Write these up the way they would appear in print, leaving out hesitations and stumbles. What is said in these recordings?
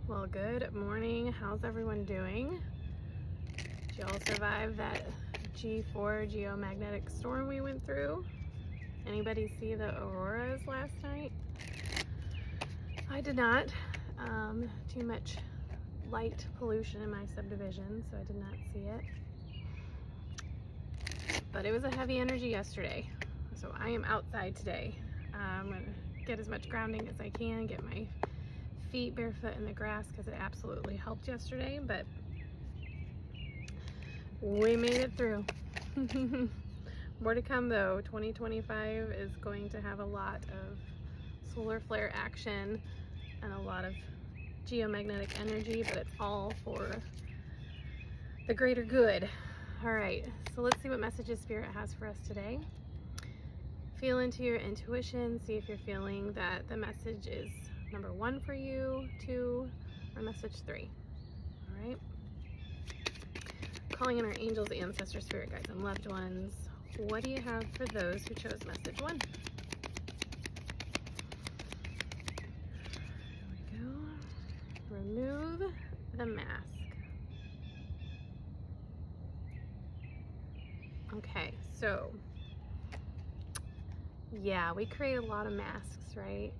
Well, good morning. How's everyone doing? Did you all survive that G4 geomagnetic storm we went through? Anybody see the auroras last night? I did not. Too much light pollution in my subdivision, so I did not see it. But it was a heavy energy yesterday, so I am outside today. I'm gonna get as much grounding as I can, get my feet barefoot in the grass because it absolutely helped yesterday, but we made it through. More to come though. 2025 is going to have a lot of solar flare action and a lot of geomagnetic energy, but it's all for the greater good. All right, so let's see what messages Spirit has for us today. Feel into your intuition, see if you're feeling that the message is number 1 for you, 2, or message 3. All right. Calling in our angels, ancestors, spirit guides, and loved ones. What do you have for those who chose message 1? Here we go. Remove the mask. Okay, so yeah, we create a lot of masks, right?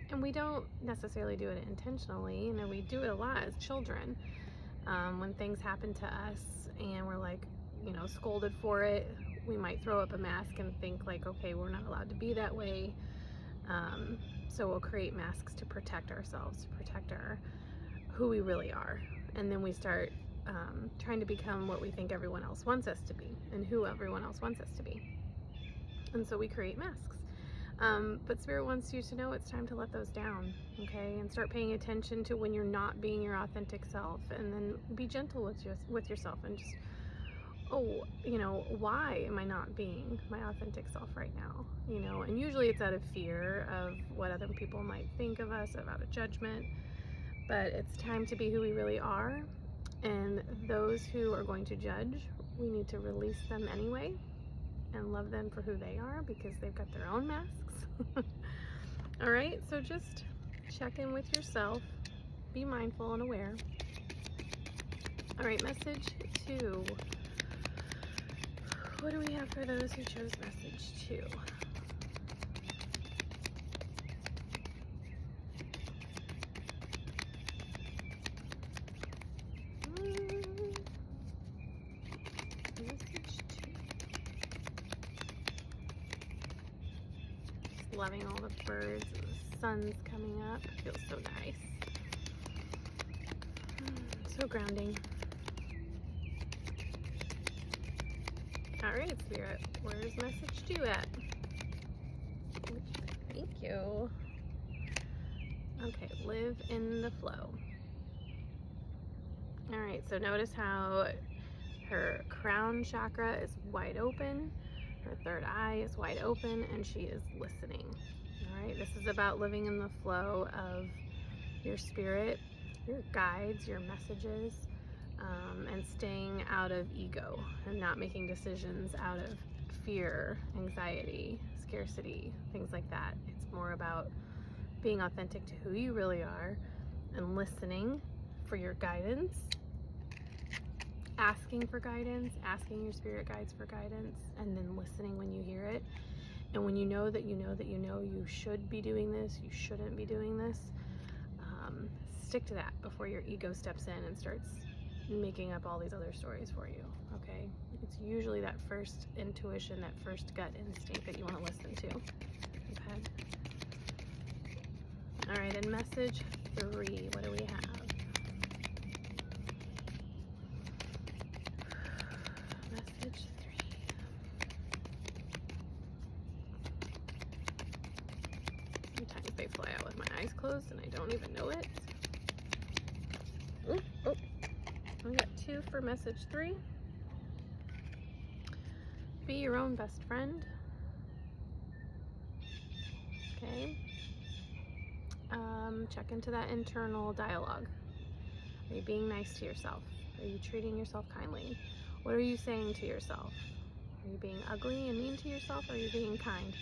And we don't necessarily do it intentionally. You know, we do it a lot as children. When things happen to us and we're like, you know, scolded for it, we might throw up a mask and think like, okay, we're not allowed to be that way. So we'll create masks to protect ourselves, to protect who we really are. And then we start trying to become what we think everyone else wants us to be and who everyone else wants us to be. And so we create masks. But Spirit wants you to know it's time to let those down, okay? And start paying attention to when you're not being your authentic self, and then be gentle with yourself and just, oh, you know, why am I not being my authentic self right now? You know, and usually it's out of fear of what other people might think of us, out of judgment, but it's time to be who we really are. And those who are going to judge, we need to release them anyway and love them for who they are, because they've got their own masks. All right, so just check in with yourself, be mindful and aware. All right, message 2. What do we have for those who chose message 2? Loving all the birds and the sun's coming up. It feels so nice. So grounding. All right, Spirit, where's message 2 at? Thank you. Okay, live in the flow. All right, so notice how her crown chakra is wide open. Her third eye is wide open and she is listening. All right, this is about living in the flow of your spirit, your guides, your messages, and staying out of ego and not making decisions out of fear, anxiety, scarcity, things like that. It's more about being authentic to who you really are and listening for your guidance, asking for guidance, asking your spirit guides for guidance, and then listening when you hear it. And when you know that you know that you know you should be doing this, you shouldn't be doing this, stick to that before your ego steps in and starts making up all these other stories for you, okay? It's usually that first intuition, that first gut instinct that you want to listen to, okay? All right, and message 3, what do we have? Sometimes they fly out with my eyes closed and I don't even know it. Oh, we got 2 for message 3. Be your own best friend. Okay. Check into that internal dialogue. Are you being nice to yourself? Are you treating yourself kindly? What are you saying to yourself? Are you being ugly and mean to yourself, or are you being kind?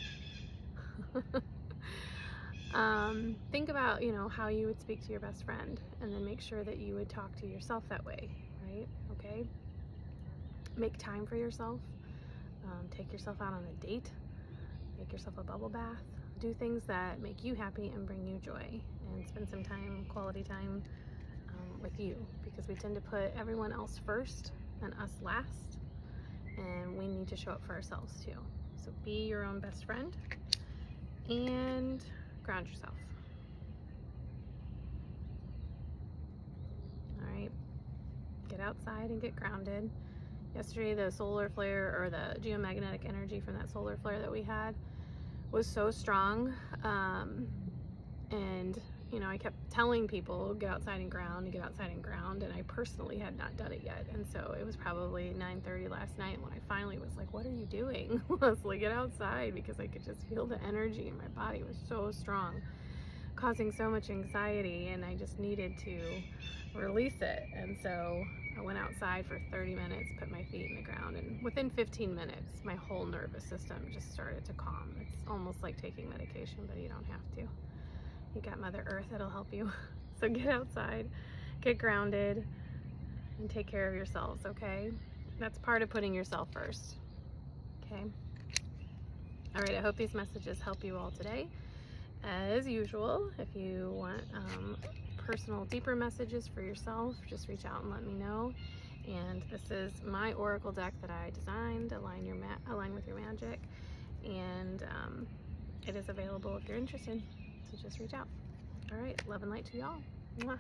Think about, how you would speak to your best friend, and then make sure that you would talk to yourself that way, right? Okay. Make time for yourself. Take yourself out on a date. Make yourself a bubble bath. Do things that make you happy and bring you joy, and spend some time, quality time, with you, because we tend to put everyone else first and us last, and we need to show up for ourselves too. So be your own best friend and ground yourself. All right, get outside and get grounded. Yesterday, the solar flare, or the geomagnetic energy from that solar flare that we had, was so strong. And I kept telling people, get outside and ground, and I personally had not done it yet. And so it was probably 9:30 last night when I finally was like, what are you doing, Leslie? Get outside, because I could just feel the energy in my body was so strong, causing so much anxiety, and I just needed to release it. And so I went outside for 30 minutes, put my feet in the ground, and within 15 minutes, my whole nervous system just started to calm. It's almost like taking medication, but you don't have to. You got Mother Earth that'll help you. So get outside, get grounded, and take care of yourselves, okay? That's part of putting yourself first, okay? All right, I hope these messages help you all today. As usual, if you want personal, deeper messages for yourself, just reach out and let me know. And this is my oracle deck that I designed, Align with Your Magic, and it is available if you're interested. So just reach out. All right, love and light to y'all. Mwah.